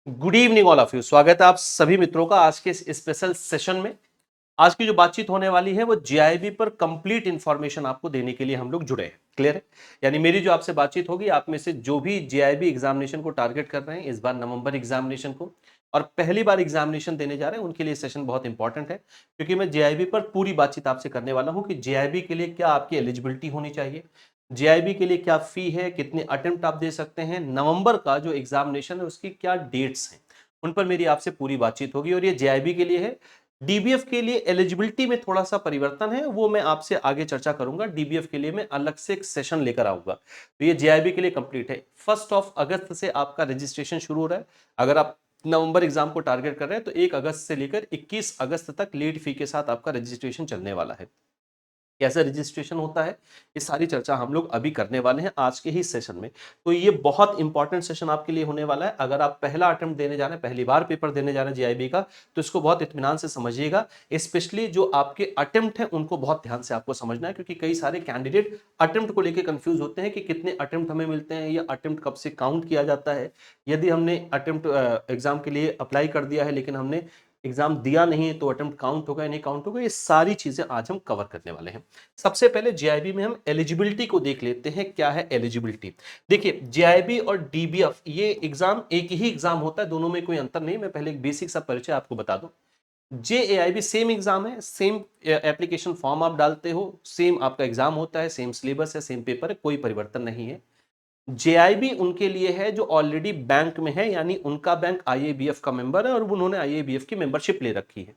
Good evening all of you. स्वागत है आप सभी मित्रों का आज के इस स्पेशल सेशन में। आज की जो बातचीत होने वाली है वो जीआईबी पर कंप्लीट इंफॉर्मेशन आपको देने के लिए हम लोग जुड़े हैं। क्लियर है? यानी मेरी जो आपसे बातचीत होगी, आप में से जो भी जीआईबी एग्जामिनेशन को टारगेट कर रहे हैं इस बार नवंबर एग्जामिनेशन को, और पहली बार एग्जामिनेशन देने जा रहे हैं, उनके लिए सेशन बहुत इंपॉर्टेंट है, क्योंकि मैं जीआईबी पर पूरी बातचीत आपसे करने वाला हूं कि जीआईबी के लिए क्या आपकी एलिजिबिलिटी होनी चाहिए, जीआईबी के लिए क्या फी है, कितने अटेम्प्ट आप दे सकते हैं, नवंबर का जो एग्जामिनेशन है उसकी क्या डेट्स हैं, उन पर मेरी आपसे पूरी बातचीत होगी। और ये जेआईबी के लिए है। डीबीएफ के लिए एलिजिबिलिटी में थोड़ा सा परिवर्तन है, वो मैं आपसे आगे चर्चा करूंगा। डीबीएफ के लिए मैं अलग से एक सेशन लेकर आऊंगा। तो ये जेआईबी के लिए कंप्लीट है। 1 अगस्त से आपका रजिस्ट्रेशन शुरू हो रहा है। अगर आप नवंबर एग्जाम को टारगेट कर रहे हैं तो 1 अगस्त से लेकर 21 अगस्त तक लेट फी के साथ आपका रजिस्ट्रेशन चलने वाला है। कैसे रजिस्ट्रेशन होता है, ये सारी चर्चा हम लोग अभी करने वाले हैं आज के ही सेशन में। तो ये बहुत इंपॉर्टेंट सेशन आपके लिए होने वाला है। अगर आप पहला अटेम्प्ट देने जा रहे हैं, पहली बार पेपर देने जा रहे हैं जीआईबी का, तो इसको बहुत इत्मीनान से समझिएगा। स्पेशली जो आपके अटेम्प्ट हैं उनको बहुत ध्यान से आपको समझना है, क्योंकि कई सारे कैंडिडेट अटेम्प्ट को लेकर कंफ्यूज होते हैं कि कितने अटेम्प्ट हमें मिलते हैं, या अटेम्प्ट कब से काउंट किया जाता है। यदि हमने अटेम्प्ट एग्जाम के लिए अप्लाई कर दिया है लेकिन हमने एग्जाम दिया नहीं तो अटेम्प्ट काउंट होगा या नहीं काउंट होगा, ये सारी चीजें आज हम कवर करने वाले हैं। सबसे पहले जीआईबी में हम एलिजिबिलिटी को देख लेते हैं। क्या है एलिजिबिलिटी? देखिए, जीआईबी और डीबीएफ ये एग्जाम एक ही एग्जाम होता है, दोनों में कोई अंतर नहीं। मैं पहले एक बेसिक सा परिचय आपको बता दूं। जेएआईबी सेम एग्जाम है, सेम एप्लीकेशन फॉर्म आप डालते हो, सेम आपका एग्जाम होता है, सेम सिलेबस है, सेम पेपर है, कोई परिवर्तन नहीं है। जेआईबी उनके लिए है जो ऑलरेडी बैंक में है, यानी उनका बैंक आईएबीएफ का मेंबर है और उन्होंने आईएबीएफ की मेंबरशिप ले रखी है।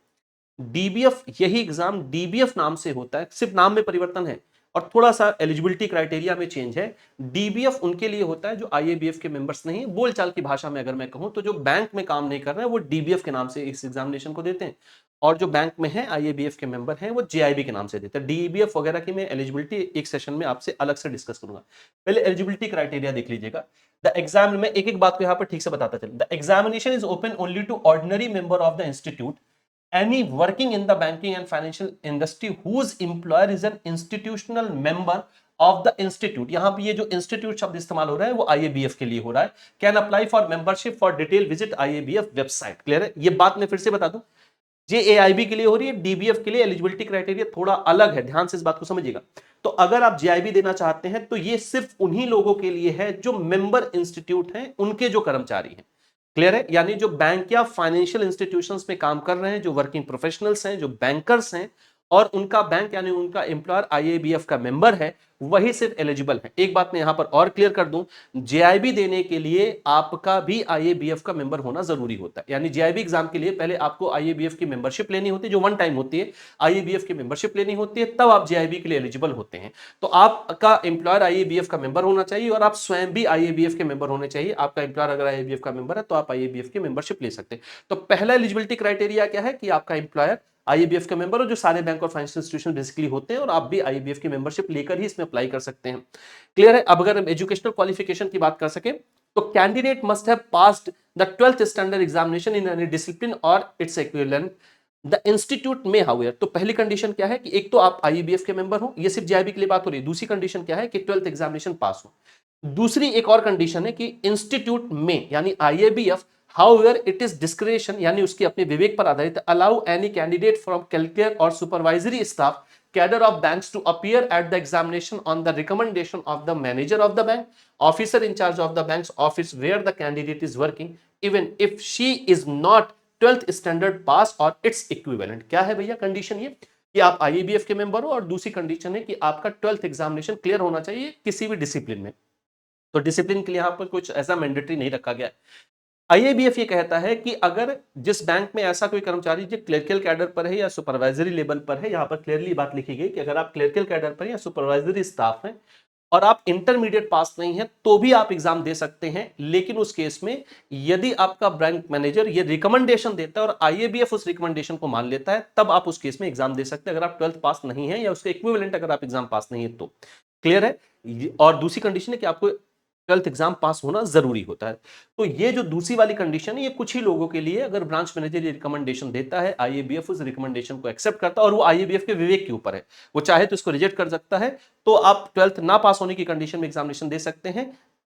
डीबीएफ, यही एग्जाम डीबीएफ नाम से होता है, सिर्फ नाम में परिवर्तन है और थोड़ा सा एलिजिबिलिटी क्राइटेरिया में चेंज है। डीबीएफ उनके लिए होता है जो आईएबीएफ के मेंबर्स नहीं, बोलचाल की भाषा में अगर मैं कहूं तो जो बैंक में काम नहीं कर रहे हैं वो डीबीएफ के नाम से इस एग्जामिनेशन को देते हैं, और जो बैंक में है आईएबीएफ के मेंबर हैं वो जेआईबी के नाम से देते हैं। डीबीएफ वगैरह की मैं एलिजिबिलिटी एक सेशन में आपसे अलग से डिस्कस करूंगा। पहले एलिजिबिलिटी क्राइटेरिया देख लीजिएगा। द एग्जाम में एक एक बात को यहां पर ठीक से बताता चल। The examination is open only to ordinary member of the institute any working in the banking and financial industry whose employer is an institutional member of the institute। यहां पे ये जो इंस्टीट्यूट शब्द इस्तेमाल हो रहा है वो आईएबीएफ के लिए हो रहा है। Can apply for membership for detail visit IABF website. Clear है? ये बात मैं फिर से बता दूं, जेएआईबी के लिए हो रही है, डीबीएफ के लिए एलिजिबिलिटी क्राइटेरिया थोड़ा अलग है, ध्यान से इस बात को समझिएगा। तो अगर आप जेआईबी देना चाहते हैं तो ये सिर्फ उन्हीं लोगों के लिए है जो मेंबर इंस्टीट्यूट हैं, उनके जो कर्मचारी हैं। क्लियर है? यानी जो बैंक या फाइनेंशियल इंस्टीट्यूशंस में काम कर रहे हैं, जो वर्किंग प्रोफेशनल्स हैं, जो बैंकर्स हैं, और उनका बैंक यानी उनका एम्प्लॉयर आईएबीएफ का मेंबर है, वही सिर्फ एलिजिबल है। एक बात मैं यहां पर और क्लियर कर दूं, जेआईबी देने के लिए आपका भी आईएबीएफ का मेंबर होना जरूरी होता है। यानी जेआईबी एग्जाम के लिए पहले आपको आईएबीएफ की मेंबरशिप लेनी होती है, जो वन टाइम होती है। आईएबीएफ की मेंबरशिप लेनी होती है, तब आप जेआईबी के लिए एलिजिबल होते हैं। तो आपका एम्प्लॉयर आईएबीएफ का मेंबर होना चाहिए और आप स्वयं भी आईएबीएफ के मेंबर होने चाहिए। आपका एम्प्लॉयर अगर आईएबीएफ का मेंबर है तो आप आईएबीएफ की मेंबरशिप ले सकते हैं। तो पहला एलिजिबिलिटी क्राइटेरिया क्या है कि आपका एम्प्लॉयर आईएबीएफ के मेंबर हो, जो सारे बैंक और फाइनेंशियल इंस्टीट्यूशन बेसिकली होते हैं, और आप भी आईएबीएफ की मेंबरशिप लेकर ही इसमें अप्लाई कर सकते हैं। क्लियर है? अब अगर हम एजुकेशनल क्वालिफिकेशन की बात कर सके तो candidate must have passed the 12th standard examination in any discipline और इट्स इक्विवेलेंट द इंस्टीट्यूट में। हाउएवर, तो पहली कंडीशन क्या है कि एक तो आप आईबीएफ के मेंबर हो, ये सिर्फ जेआईबी के लिए बात हो रही है। दूसरी कंडीशन क्या है कि 12th एग्जामिनेशन पास हो। दूसरी एक और कंडीशन है कि इंस्टीट्यूट में यानी IABF, however it is discretion यानी उसके अपने विवेक पर आधारित, allow any candidate from collector और supervisory staff cadre of banks to appear at the examination on the recommendation of the manager of the bank, officer in charge of the bank's office where the candidate is working, even if she is not 12th standard pass or its equivalent। क्या है भैया condition? ये कि आप आईएबीएफ के member हो, और दूसरी कंडीशन है कि आपका 12th एग्जामिनेशन क्लियर होना चाहिए किसी भी डिसिप्लिन में। तो डिसिप्लिन के लिए यहां पर कुछ ऐसा मैंडेटरी नहीं रखा गया है। आईएबीएफ ये कहता है कि अगर जिस बैंक में ऐसा कोई कर्मचारी जो क्लर्कल कैडर पर है या सुपरवाइजरी लेवल पर है, यहां पर क्लियरली बात लिखी गई कि अगर आप क्लर्कल कैडर पर या सुपरवाइजरी स्टाफ हैं और आप इंटरमीडिएट पास नहीं है तो भी आप एग्जाम दे सकते हैं। लेकिन उस केस में यदि आपका बैंक मैनेजर ये रिकमेंडेशन देता है और आईएबीएफ उस रिकमेंडेशन को मान लेता है, तब आप उस केस में एग्जाम दे सकते हैं, अगर आप 12th पास नहीं है या उसके इक्विवेलेंट अगर आप एग्जाम पास नहीं है तो। क्लियर है? और दूसरी कंडीशन है कि आपको 12th एग्जाम पास होना जरूरी होता है। तो ये जो दूसरी वाली कंडीशन है ये कुछ ही लोगों के लिए, अगर ब्रांच मैनेजर ये रिकमेंडेशन देता है, आईएबीएफ उस रिकमेंडेशन को एक्सेप्ट करता है, और वो आईएबीएफ के विवेक के ऊपर है, वो चाहे तो इसको रिजेक्ट कर सकता है। तो आप 12th ना पास होने की कंडीशन में एग्जामिनेशन दे सकते हैं।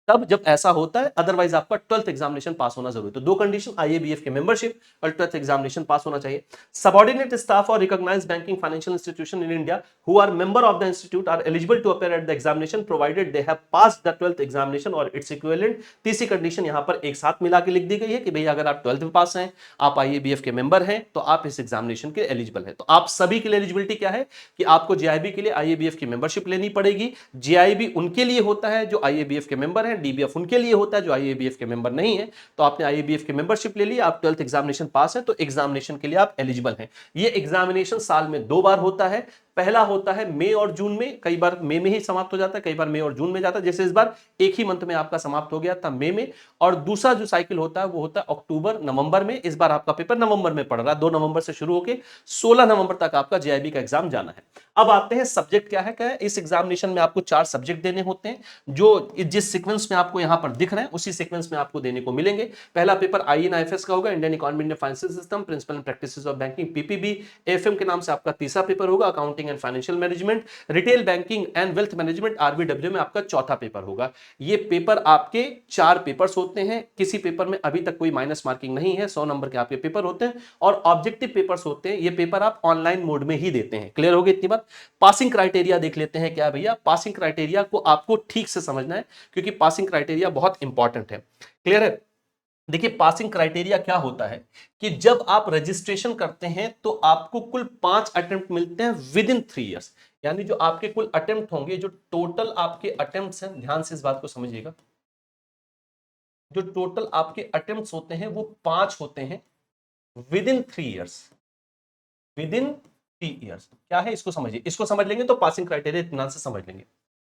तब जब ऐसा होता है, अदरवाइज आपका 12th एग्जामिनेशन पास होना जरूरी है। तो दो कंडीशन, आईएबीएफ के मेंबरशिप और 12th एग्जामिनेशन पास होना चाहिए। सबऑर्डिनेट स्टाफ और recognised banking financial institution in India who are member of the institute are eligible to appear at the examination provided they have passed the 12th examination और its equivalent. तीसरी condition यहां पर एक साथ मिला के लिख दी गई है कि भैया अगर आप 12th में पास हैं, आप आईएबीएफ के मेंबर हैं, तो आप इस एग्जामिनेशन के एलिजिबल हैं। तो आप सभी के लिए एलिजिबिलिटी क्या है कि आपको जेआईबी के लिए आईएबीएफ की मेंबरशिप लेनी पड़ेगी। जेआईबी उनके लिए होता है जो आईएबीएफ के मेंबर हैं, डीबीएफ उनके लिए होता है जो आईएबीएफ के मेंबर नहीं है। तो आपने आईएबीएफ की मेंबरशिप ले ली, आप 12th एग्जामिनेशन पास है, तो एग्जामिनेशन के लिए आप एलिजिबल हैं। ये एग्जामिनेशन साल में 2 बार होता है। पहला होता है मई और जून में, कई बार मई में ही समाप्त हो जाता है, कई बार मई और जून में जाता है। जैसे इस बार एक ही मंथ में आपका समाप्त हो गया था, मई में। और दूसरा जो साइकिल होता है वो होता है अक्टूबर नवंबर में। इस बार आपका पेपर नवंबर में पड़ रहा है, 2 नवंबर से शुरू होकर 16 नवंबर तक आपका जेआईबी का एग्जाम जाना है। अब आते हैं सब्जेक्ट क्या है। इस एग्जामिनेशन में आपको 4 सब्जेक्ट देने होते हैं, जो जिस सीक्वेंस में आपको यहां पर दिख रहे हैं उसी सीक्वेंस में आपको देने को मिलेंगे। पहला पेपर आईएनआईएफएस का होगा, Indian economic and financial system, principle and practices of banking, PPB. FM के नाम से आपका तीसरा पेपर होगा, accounting and financial management. Retail banking and wealth management, RBW में आपका चौथा पेपर होगा। ये पेपर आपके 4 पेपर्स होते हैं। किसी पेपर में अभी तक कोई माइनस मार्किंग नहीं है, 100 नंबर के आपके पेपर होते हैं और ऑब्जेक्टिव पेपर्स होते हैं। ये पेपर आप ऑनलाइन मोड में ही देते हैं। क्लियर हो गई इतनी बात। पासिंग क्राइटेरिया देख लेते हैं क्या भैया। पासिंग क्राइटेरिया को आपको ठीक से समझना है क्योंकि पासिंग क्राइटेरिया बहुत इंपॉर्टेंट है। क्लियर है। देखिए पासिंग क्राइटेरिया क्या होता है कि जब आप रजिस्ट्रेशन करते हैं तो आपको कुल 5 अटेम्प्ट मिलते हैं विद इन 3 इयर्स। यानी जो आपके कुल अटेम्प्ट होंगे, जो टोटल आपके अटेम्प्ट्स हैं, ध्यान से इस बात को समझिएगा, जो टोटल आपके अटेम्प्ट्स होते हैं वो 5 होते हैं with in 3 years. With in 3 years क्या है इसको समझिए। इसको समझ लेंगे तो पासिंग क्राइटेरिया इत्मीनान से समझ लेंगे।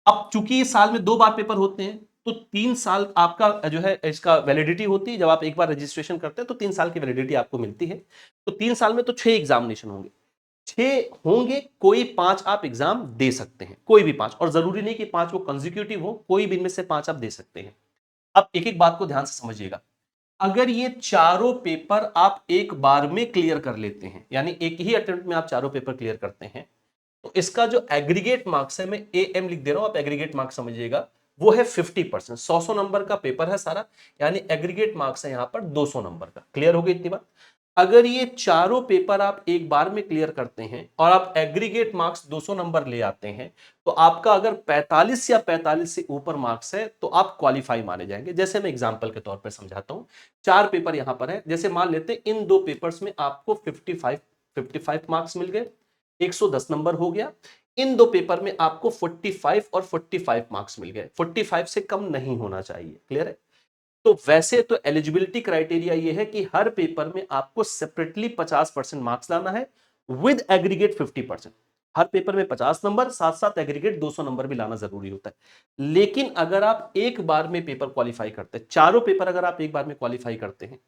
अब चूंकि साल में 2 बार पेपर होते हैं तो 3 साल आपका जो है इसका वैलिडिटी होती है। जब आप एक बार रजिस्ट्रेशन करते हैं तो 3 साल की वैलिडिटी आपको मिलती है। तो 3 साल में तो 6 एग्जामिनेशन होंगे। 6 होंगे, कोई 5 आप एग्जाम दे सकते हैं, कोई भी 5। और जरूरी नहीं कि 5 वो कंसेक्यूटिव हो, कोई भी इनमें से 5 आप दे सकते हैं। अब एक एक बात को ध्यान से समझिएगा। अगर ये चारों पेपर आप एक बार में क्लियर कर लेते हैं, यानी एक ही अटेम्प्ट में आप चारों पेपर क्लियर करते हैं, तो इसका जो एग्रीगेट मार्क्स है, मैं एम लिख दे रहा हूं, आप एग्रीगेट मार्क्स समझिएगा, वो है 50%। 100 नंबर का पेपर है सारा, यानी एग्रीगेट मार्क्स है यहां पर 200 नंबर का। क्लियर हो गई इतनी बात। अगर ये चारों पेपर आप एक बार में क्लियर करते हैं और आप एग्रीगेट मार्क्स 200 नंबर ले आते हैं, तो आपका अगर 45 या 45 से ऊपर मार्क्स है तो आप क्वालिफाई माने जाएंगे। जैसे मैं एग्जांपल के तौर पर समझाता हूं। 4 पेपर यहां पर है, जैसे मान लेते हैं इन 2 पेपर्स में आपको 55 मार्क्स मिल गए, 110 नंबर हो गया। इन 2 पेपर में आपको 45 और 45 मार्क्स मिल गए, 45 से कम नहीं होना चाहिए। क्लियर है। तो वैसे तो एलिजिबिलिटी क्राइटेरिया ये है कि हर पेपर में आपको सेपरेटली 50% मार्क्स लाना है विद एग्रीगेट 50%। हर पेपर में 50 नंबर, साथ साथ एग्रीगेट 200 नंबर भी लाना जरूरी होता है। लेकिन अगर आप एक बार में पेपर क्वालिफाई करते हैं, चारों पेपर अगर आप एक बार में क्वालिफाई करते हैं,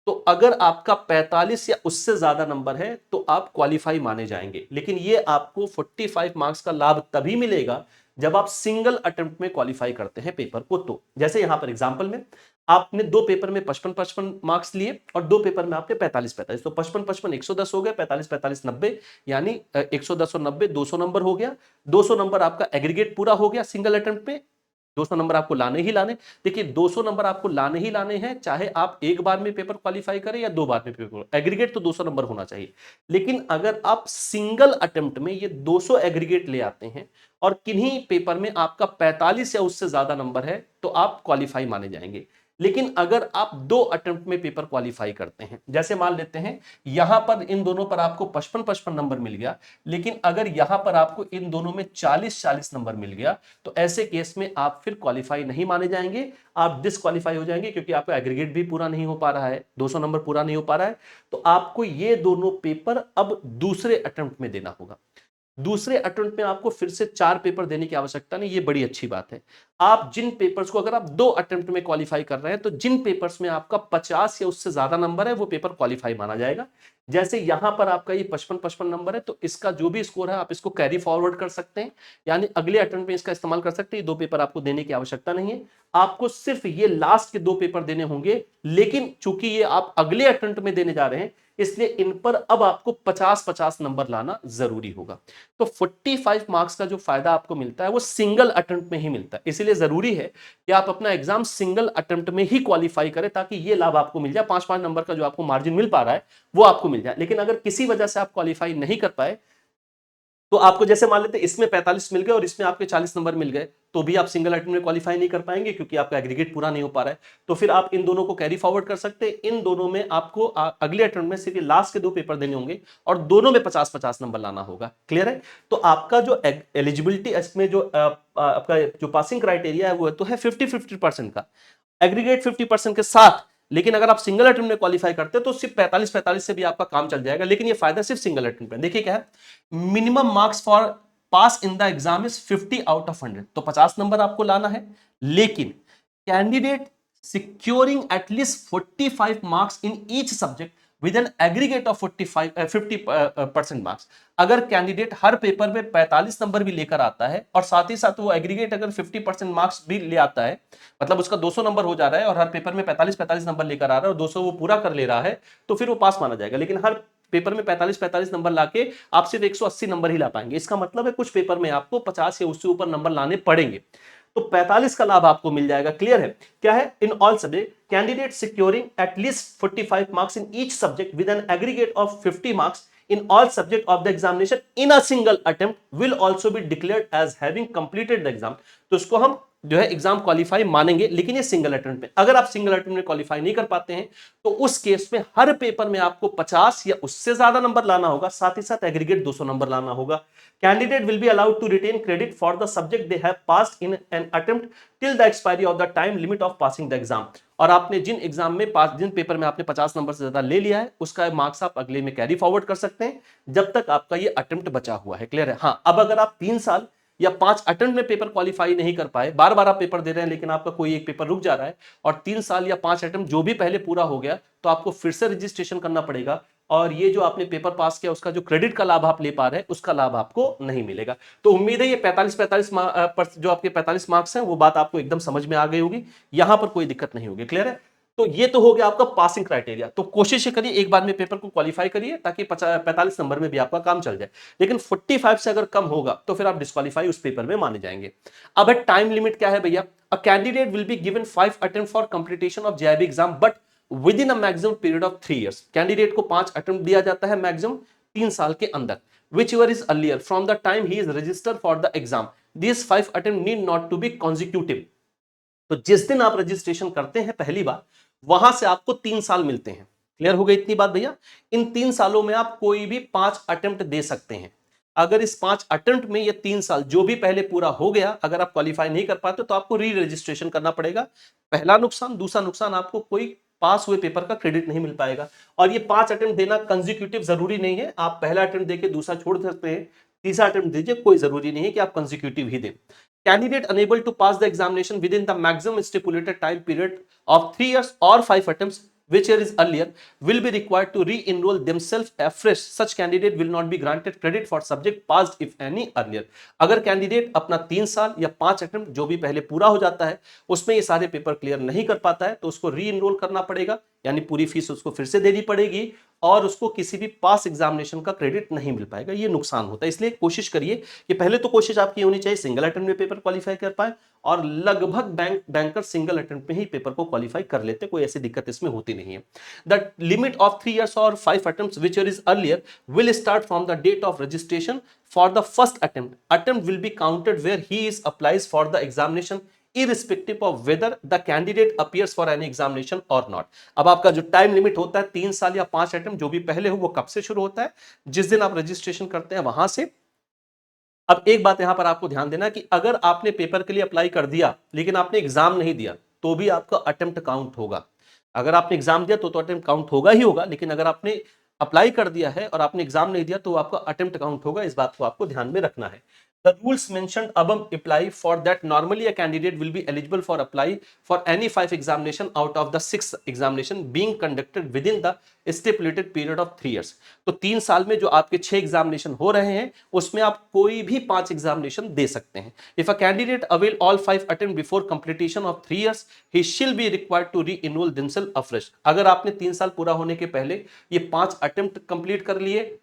तो अगर आपका 45 या उससे ज्यादा नंबर है तो आप क्वालिफाई माने जाएंगे। लेकिन ये आपको 45 मार्क्स का लाभ तभी मिलेगा जब आप सिंगल अटेम्प्ट में क्वालिफाई करते हैं पेपर को। तो जैसे यहां पर एग्जांपल में आपने 2 पेपर में 55 मार्क्स लिए और 2 पेपर में आपने 45, तो 55 110 हो गया, 45 90, यानी 110 और 90 200 नंबर हो गया। 200 नंबर आपका एग्रीगेट पूरा हो गया सिंगल अटेम्प्ट में। 200 नंबर आपको लाने ही लाने। देखिए 200 नंबर आपको लाने ही लाने हैं, चाहे आप एक बार में पेपर क्वालिफाई करें या 2 बार में पेपर। एग्रीगेट तो 200 नंबर होना चाहिए। लेकिन अगर आप सिंगल अटेम्प्ट में ये 200 एग्रीगेट ले आते हैं और किन्हीं पेपर में आपका 45 या उससे ज्यादा नंबर है तो आप क्वालिफाई माने जाएंगे। लेकिन अगर आप 2 अटेम्प्ट में पेपर क्वालिफाई करते हैं, जैसे मान लेते हैं यहां पर इन दोनों पर आपको 55 नंबर मिल गया, लेकिन अगर यहां पर आपको इन दोनों में 40 नंबर मिल गया, तो ऐसे केस में आप फिर क्वालिफाई नहीं माने जाएंगे, आप डिसक्वालीफाई हो जाएंगे, क्योंकि आपका एग्रीगेट भी पूरा नहीं हो पा रहा है, 200 नंबर पूरा नहीं हो पा रहा है। तो आपको ये दोनों पेपर अब दूसरे अटेम्प्ट में देना होगा। दूसरे अटेम्प्ट में आपको फिर से 4 पेपर देने की आवश्यकता नहीं। ये बड़ी अच्छी बात है। आप जिन पेपर्स को, अगर आप 2 अटेम्प्ट में क्वालिफाई कर रहे हैं, तो जिन पेपर्स में आपका 50 या उससे ज्यादा नंबर है वो पेपर क्वालिफाई माना जाएगा। जैसे यहां पर आपका ये 55 नंबर है, तो इसका जो भी स्कोर है आप इसको कैरी फॉरवर्ड कर सकते हैं, यानी अगले अटेम्प्ट में इसका इस्तेमाल कर सकते हैं। 2 पेपर आपको देने की आवश्यकता नहीं है, आपको सिर्फ ये लास्ट के 2 पेपर देने होंगे। लेकिन चूंकि ये आप अगले अटेम्प्ट में देने जा रहे हैं, इसलिए इन पर अब आपको 50-50 नंबर लाना जरूरी होगा। तो 45 मार्क्स का जो फायदा आपको मिलता है वो सिंगल अटेम्प्ट में ही मिलता है। इसलिए इसीलिए जरूरी है कि आप अपना एग्जाम सिंगल अटेम्प्ट में ही क्वालिफाई करें, ताकि ये लाभ आपको मिल जाए, 5-5 नंबर का जो आपको मार्जिन मिल पा रहा है वो आपको मिल जाए। लेकिन अगर किसी वजह से आप क्वालिफाई नहीं कर पाए, तो आपको जैसे मान लेते इसमें 45 मिल गए और इसमें आपके 40 नंबर मिल गए, तो भी आप सिंगल अटेम्प्ट में क्वालिफाई नहीं कर पाएंगे, क्योंकि आपका एग्रीगेट पूरा नहीं हो पा रहा है। तो फिर आप इन दोनों को कैरी फॉरवर्ड कर सकते हैं। इन दोनों में आपको अगले अटेम्प्ट में सिर्फ लास्ट के 2 पेपर देने होंगे और दोनों में 50-50 नंबर लाना होगा। क्लियर है? तो आपका जो एलिजिबिलिटी इसमें जो आपका जो पासिंग क्राइटेरिया है वो तो है 50-50% का, एग्रीगेट 50% के साथ। लेकिन अगर आप सिंगल अटेम्प्ट में क्वालिफाई करते हैं तो सिर्फ 45-45 से भी आपका काम चल जाएगा। लेकिन ये फायदा सिर्फ सिंगल अटेम्प्ट में। देखिए क्या है, minimum marks for pass in the exam is 50 out of 100, तो 50 नंबर आपको लाना है। लेकिन candidate securing at least 45 marks in each subject with an aggregate of 50% marks. अगर कैंडिडेट हर पेपर में 45 नंबर भी लेकर आता है और साथ ही साथ वो एग्रीगेट अगर 50% मार्क्स भी ले आता है, मतलब उसका 200 नंबर हो जा रहा है और हर पेपर में 45-45 नंबर लेकर आ रहा है और 200 वो पूरा कर ले रहा है, तो फिर वो पास माना जाएगा। लेकिन हर पेपर में 45-45 नंबर लाके आप सिर्फ 180 नंबर ही ला पाएंगे। इसका मतलब है कुछ पेपर में आपको 50 या उससे ऊपर नंबर लाने पड़ेंगे, तो 45 का लाभ आपको मिल जाएगा। क्लियर है? क्या है? In all subject candidate securing at least 45 marks in each subject with an aggregate of 50 marks in all subject of the examination in a single attempt will also be declared as having completed the exam। तो इसको हम जो है exam qualify मानेंगे, लेकिन ये single attempt में। अगर आप सिंगल अटेम्प्ट में क्वालिफाई नहीं कर पाते हैं तो उस केस में हर पेपर में आपको 50 या उससे ज्यादा नंबर लाना होगा, साथ ही साथ एग्रीगेट 200 नंबर लाना होगा। Candidate will be allowed to retain credit for the subject they have passed in an attempt till the expiry of the time limit of passing the exam. और आपने जिन एग्जाम में जिन paper में आपने 50 number से ज्यादा ले लिया है, उसका मार्क्स आप अगले में कैरी फॉरवर्ड कर सकते हैं जब तक आपका ये अटेम्प्ट बचा हुआ है। क्लियर है? हाँ, अब अगर आप 3 साल या 5 अटेम्प्ट में पेपर क्वालिफाई नहीं कर पाए, बार बार आप पेपर दे रहे हैं लेकिन आपका कोई एक पेपर रुक जा रहा है, और 3 साल या 5 अटेम्प्ट जो भी पहले पूरा हो गया, तो आपको फिर से रजिस्ट्रेशन करना पड़ेगा। और ये जो आपने पेपर पास किया उसका जो क्रेडिट का लाभ आप ले पा रहे हैं, उसका लाभ आपको नहीं मिलेगा। तो उम्मीद है ये 45-45 जो आपके 45 मार्क्स हैं वो बात आपको एकदम समझ में आ गई होगी, यहां पर कोई दिक्कत नहीं होगी। क्लियर है? तो ये तो हो गया आपका पासिंग क्राइटेरिया। तो कोशिश करिए एक बार में पेपर को क्वालिफाई करिए, ताकि 45 नंबर में भी आपका काम चल जाए। लेकिन 45 से अगर कम होगा तो फिर आप डिस्क्वालीफाई उस पेपर में माने जाएंगे। अब टाइम लिमिट क्या है भैया? A candidate will be given 5 attempt for completion of JAIIB exam but within a maximum period of 3 years. Candidate को 5 अटेम्प्ट दिया जाता है मैक्सिमम 3 साल के अंदर, whichever is earlier from the time he is registered for the exam. This 5 attempt need not to be consecutive. तो जिस दिन आप रजिस्ट्रेशन करते हैं पहली बार, वहां से आपको 3 साल मिलते हैं। क्लियर हो गई इतनी बात भैया? इन 3 सालों में आप कोई भी 5 अटेम्प्ट दे सकते हैं। अगर इस 5 अटेम्प्ट में ये 3 साल जो भी पहले पूरा हो गया, अगर आप क्वालिफाई नहीं कर पाते तो आपको री रजिस्ट्रेशन करना पड़ेगा। पहला नुकसान। दूसरा नुकसान, आपको कोई पास हुए पेपर का क्रेडिट नहीं मिल पाएगा। और ये 5 अटेम्प्ट देना कंजिक्यूटिव जरूरी नहीं है, आप पहला अटेम्प्ट देके दूसरा छोड़ सकते हैं, तीसरा अटेम्प्ट दीजिए, कोई जरूरी नहीं है कि आप कंजिक्यूटिव ही दें। Candidate unable to pass the examination within the maximum stipulated time period of 3 years or 5 attempts, whichever is earlier, will be required to re-enroll themselves afresh. Such candidate will not be granted credit for subject passed if any earlier। अगर candidate अपना 3 साल या 5 attempt जो भी पहले पूरा हो जाता है उसमें ये सारे पेपर क्लियर नहीं कर पाता है, तो उसको री एनरोल करना पड़ेगा, यानी पूरी फीस उसको फिर से देनी पड़ेगी और उसको किसी भी पास एग्जामिनेशन का क्रेडिट नहीं मिल पाएगा। ये नुकसान होता है। इसलिए कोशिश करिए कि पहले तो कोशिश आपकी होनी चाहिए सिंगल अटेम्प्ट में पेपर क्वालिफाई कर पाए, और लगभग बैंकर सिंगल अटेम्प्ट में ही पेपर को क्वालिफाई कर लेते, कोई ऐसी दिक्कत इसमें होती नहीं है। द लिमिट ऑफ 3 years और 5 attempts whichever is earlier will start from the date of registration for the first attempt। Attempt will be counted where he is applies for the examination irrespective of whether the candidate appears for any examination or not। अब आपका जो time limit होता है 3 साल या 5 attempt जो भी पहले हो, वो कब से शुरू होता है? जिस दिन आप रजिस्ट्रेशन करते हैं वहां से। अब एक बात यहां पर आपको ध्यान देना कि अगर आपने पेपर के लिए अप्लाई कर दिया लेकिन आपने एग्जाम नहीं दिया तो भी आपका अटेम्प्ट काउंट होगा। अगर आपने एग्जाम दिया तो अटेम्प्ट काउंट होगा ही होगा, लेकिन अगर आपने अप्लाई कर दिया है और आपने एग्जाम नहीं दिया तो आपका अटेम्प्ट काउंट होगा। इस बात को आपको ध्यान में रखना है। The rules mentioned above apply for that normally a candidate will be eligible for apply for any 5 examination out of the 6 examination being conducted within the stipulated period of 3 years। तो 3 साल में जो आपके 6 एग्जामिनेशन हो रहे हैं उसमें आप कोई भी 5 एग्जामिनेशन दे सकते हैं। If a candidate avail all 5 attempt before completion of 3 years, he shall be required to re-enroll themselves afresh। अगर आपने 3 साल पूरा होने के पहले ये 5 अटेम्प्ट कंप्लीट कर लिए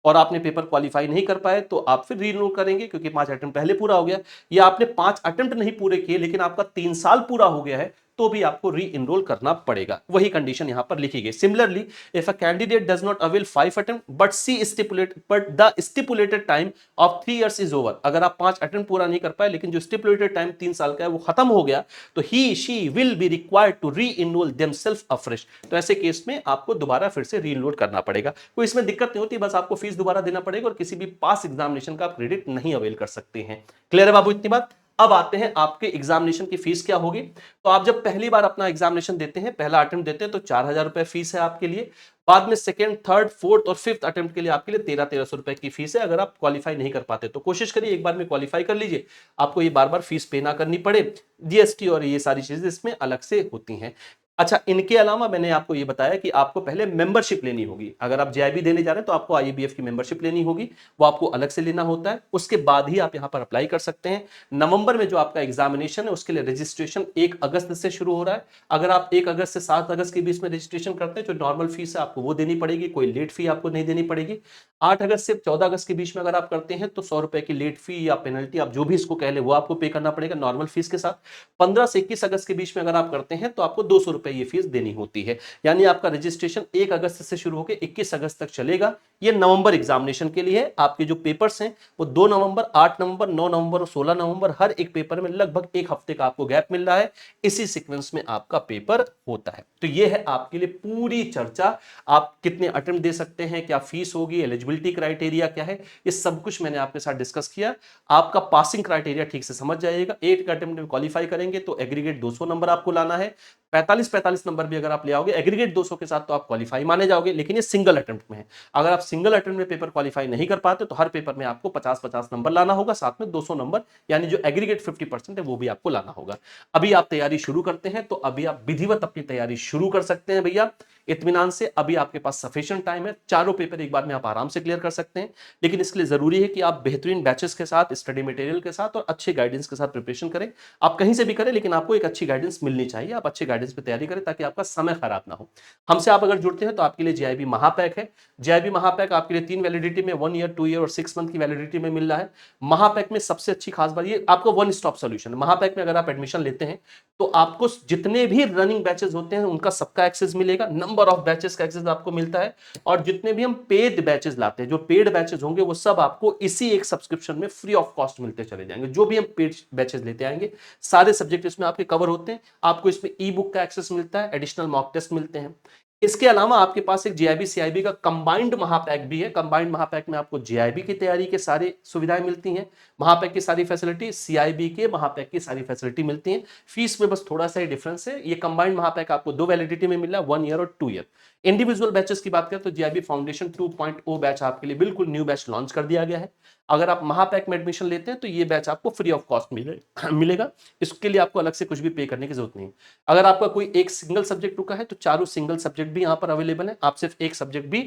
और आपने पेपर क्वालिफाई नहीं कर पाए तो आप फिर री इनरोल करेंगे, क्योंकि 5 अटेम्प्ट पहले पूरा हो गया, या आपने 5 अटेम्प्ट नहीं पूरे किए लेकिन आपका 3 साल पूरा हो गया है, तो भी आपको री इनरोल करना पड़ेगा। वही कंडीशन यहां पर लिखी गई। Similarly, if a candidate does not avail 5 attempt but the stipulated time of 3 years is over, अगर आप 5 अटेम्प्ट पूरा नहीं कर पाए लेकिन जो स्टिपुलेटेड टाइम 3 साल का है वो खत्म हो गया, तो he she will be required to re enrol themselves afresh. तो ऐसे केस में आपको दोबारा फिर से री इनरोल करना पड़ेगा। कोई इसमें दिक्कत नहीं होती, बस आपको फीस दोबारा देना पड़ेगा और किसी भी पास एग्जामिनेशन का आप क्रेडिट नहीं अवेल कर सकते हैं। क्लियर है बाबू इतनी बात? अब आते हैं आपके एग्जामिनेशन की फीस क्या होगी। तो आप जब पहली बार अपना एग्जामिनेशन देते हैं, पहला अटेम्प्ट देते हैं, तो 4,000 रुपए फीस है आपके लिए। बाद में सेकंड, थर्ड, फोर्थ और फिफ्थ अटेम्प्ट के लिए आपके लिए 1300 रुपए की फीस है, अगर आप क्वालिफाई नहीं कर पाते तो। कोशिश करिए एक बार में क्वालिफाई कर लीजिए, आपको ये बार बार फीस पे ना करनी पड़े। जीएसटी और ये सारी चीजें इसमें अलग से होती हैं। अच्छा, इनके अलावा मैंने आपको ये बताया कि आपको पहले मेंबरशिप लेनी होगी। अगर आप जेआईबी देने जा रहे हैं तो आपको आईएबीएफ की मेंबरशिप लेनी होगी, वो आपको अलग से लेना होता है। उसके बाद ही आप यहां पर अप्लाई कर सकते हैं। नवंबर में जो आपका एग्जामिनेशन है उसके लिए रजिस्ट्रेशन 1 अगस्त से शुरू हो रहा है। अगर आप 1 अगस्त से 7 अगस्त के बीच में रजिस्ट्रेशन करते हैं, जो नॉर्मल फीस है आपको वो देनी पड़ेगी, कोई लेट फी आपको नहीं देनी पड़ेगी। 8 अगस्त से 14 अगस्त के बीच में अगर आप करते हैं तो 100 रुपए की लेट फी या पेनल्टी, आप जो भी इसको कह ले, वो आपको पे करना पड़ेगा नॉर्मल फीस के साथ। 15 से 21 अगस्त के बीच में अगर आप करते हैं तो आपको 200 रुपए ये फीस देनी होती है। यानी आपका रजिस्ट्रेशन 1 अगस्त से शुरू होकर 21 अगस्त तक चलेगा। ये नवंबर एग्जामिनेशन के लिए है। आपके जो पेपर्स हैं वो 2 नवंबर, 8 नवंबर, 9 नवंबर और 16 नवंबर, हर एक पेपर में लगभग 1 हफ्ते का आपको गैप मिल रहा है। इसी सीक्वेंस में आपका पेपर होता है। तो ये है आपके लिए पूरी चर्चा। आप कितने अटेम्प्ट दे सकते हैं, क्या फीस होगी, एलिजिबिलिटी क्राइटेरिया क्या है, ये सब कुछ मैंने आपके साथ डिस्कस किया। आपका पासिंग क्राइटेरिया ठीक से समझ जाइएगा। 8 अटेम्प्ट में क्वालिफाई करेंगे तो एग्रीगेट 200 नंबर आपको लाना है। 45 नंबर भी अगर आप ले आओगे एग्रीगेट 200 के साथ तो आप क्वालिफाई माने जाओगे, लेकिन ये सिंगल अटेम्प्ट में है। अगर आप सिंगल अटेम्प्ट में पेपर क्वालिफाई नहीं कर पाते तो हर पेपर में आपको 50-50 नंबर लाना होगा, साथ में 200 नंबर, यानी जो एग्रीगेट 50% है वो भी आपको लाना होगा। अभी आप तैयारी शुरू करते हैं तो अभी आप विधिवत अपनी तैयारी शुरू कर सकते हैं भैया, इत्मीनान से। अभी आपके पास सफिशिएंट टाइम है, चारों पेपर एक बार में आप आराम से क्लियर कर सकते हैं। लेकिन इसके लिए जरूरी है कि आप बेहतरीन बैचेस के साथ, स्टडी मटेरियल के साथ और अच्छे गाइडेंस के साथ प्रिपरेशन करें। आप कहीं से भी करें लेकिन आपको एक अच्छी गाइडेंस मिलनी चाहिए। आप अच्छे गाइडेंस पे तैयारी करें ताकि आपका समय खराब ना हो। हमसे आप अगर जुड़ते हैं तो आपके लिए जेआईबी महापैक है। जेआईबी महापैक आपके लिए 3 वैलिडिटी में, 1 ईयर, 2 ईयर और 6 मंथ की वैलिडिटी में मिल रहा है। महापैक में सबसे अच्छी खास बात, ये आपको वन स्टॉप सोल्यूशन है। महापैक में अगर आप एडमिशन लेते हैं तो आपको जितने भी रनिंग बैचेस होते हैं उनका सबका एक्सेस मिलेगा, नंबर ऑफ बैचेस का एक्सेस आपको मिलता है। और जितने भी हम पेड बैचेस लाते हैं, जो पेड बैचेस होंगे वो सब आपको इसी एक सब्सक्रिप्शन में फ्री ऑफ कॉस्ट मिलते चले जाएंगे। जो भी हम पेड बैचेस लेते आएंगे सारे सब्जेक्ट इसमें आपके कवर होते हैं। आपको इसमें ई बुक का एक्सेस मिलता है, एडिशनल मॉक टेस्ट मिलते हैं। इसके अलावा आपके पास एक जेआईबी सीआईबी का कंबाइंड महापैक भी है। कंबाइंड महापैक में आपको जेआईबी की तैयारी के सारी सुविधाएं मिलती हैं, महापैक की सारी फैसिलिटी, सीआईबी के महापैक की सारी फैसिलिटी मिलती हैं। फीस में बस थोड़ा सा ही डिफरेंस है। ये कंबाइंड महापैक आपको 2 वैलिडिटी में मिल रहा है, 1 ईयर और 2 ईयर। इंडिविजुअल बैचेस की बात करें तो जेआईबी फाउंडेशन 2.0 बैच आपके लिए बिल्कुल न्यू बैच लॉन्च कर दिया गया है। अगर आप महापैक में एडमिशन लेते हैं तो ये बैच आपको फ्री ऑफ कॉस्ट मिलेगा। इसके लिए आपको अलग से कुछ भी पे करने की जरूरत नहीं है। अगर आपका कोई एक सिंगल सब्जेक्ट रुका है तो चारों सिंगल सब्जेक्ट भी यहाँ पर अवेलेबल है। आप सिर्फ एक सब्जेक्ट भी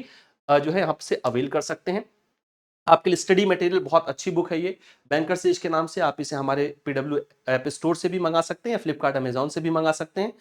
जो है आपसे अवेल कर सकते हैं। आपके लिए स्टडी मटेरियल बहुत अच्छी बुक है ये, बैंकर सेज के नाम से। आप इसे हमारे पीडब्ल्यू ऐप स्टोर से भी मंगा सकते हैं, फ्लिपकार्ट, अमेजॉन से भी मंगा सकते हैं।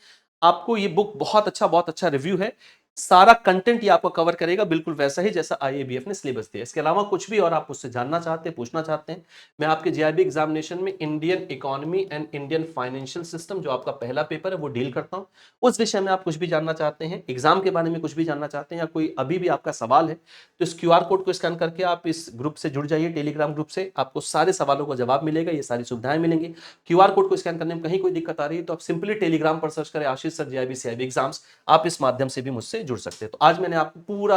आपको ये बुक बहुत अच्छा रिव्यू है। सारा कंटेंट ये आपको कवर करेगा बिल्कुल वैसा ही जैसा आईएबीएफ ने सिलेबस दिया। इसके अलावा कुछ भी और आप मुझसे जानना चाहते हैं, पूछना चाहते हैं, मैं आपके जेआईबी एग्जामिनेशन में Indian economy and Indian financial system, जो आपका पहला पेपर है, वो डील करता हूं। उस विषय में आप कुछ भी जानना चाहते हैं, एग्जाम के बारे में कुछ भी जानना चाहते हैं, या कोई अभी भी आपका सवाल है, तो इस क्यूआर कोड को स्कैन करके आप इस ग्रुप से जुड़ जाइए, टेलीग्राम ग्रुप से। आपको सारे सवालों का जवाब मिलेगा, ये सारी सुविधाएं मिलेंगी। क्यूआर कोड को स्कैन करने में कहीं कोई दिक्कत आ रही है तो आप सिंपली टेलीग्राम पर सर्च करें आशीष सर जेआईबी सीआईबी एग्जाम्स। आप इस माध्यम से भी मुझसे जुड़ सकते हैं। तो आज मैंने आपको पूरा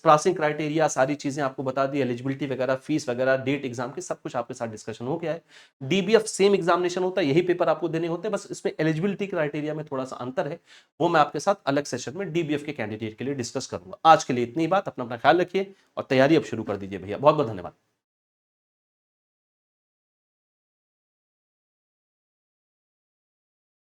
पासिंग क्राइटेरिया, सारी चीजें आपको बता दी, एलिजिबिलिटी वगैरह, फीस वगैरह, डेट एग्जाम की, सब कुछ आपके साथ डिस्कशन हो गया है। डीबीएफ सेम एग्जामिनेशन होता है, यही पेपर आपको देने होते हैं, बस इसमें एलिजिबिलिटी क्राइटेरिया में थोड़ा सा अंतर है। वो मैं आपके साथ अलग सेशन में डीबीएफ के कैंडिडेट के लिए डिस्कस करूंगा। आज के लिए इतनी बात। अपना ख्याल रखिए और तैयारी अब शुरू कर दीजिए भैया। बहुत बहुत धन्यवाद।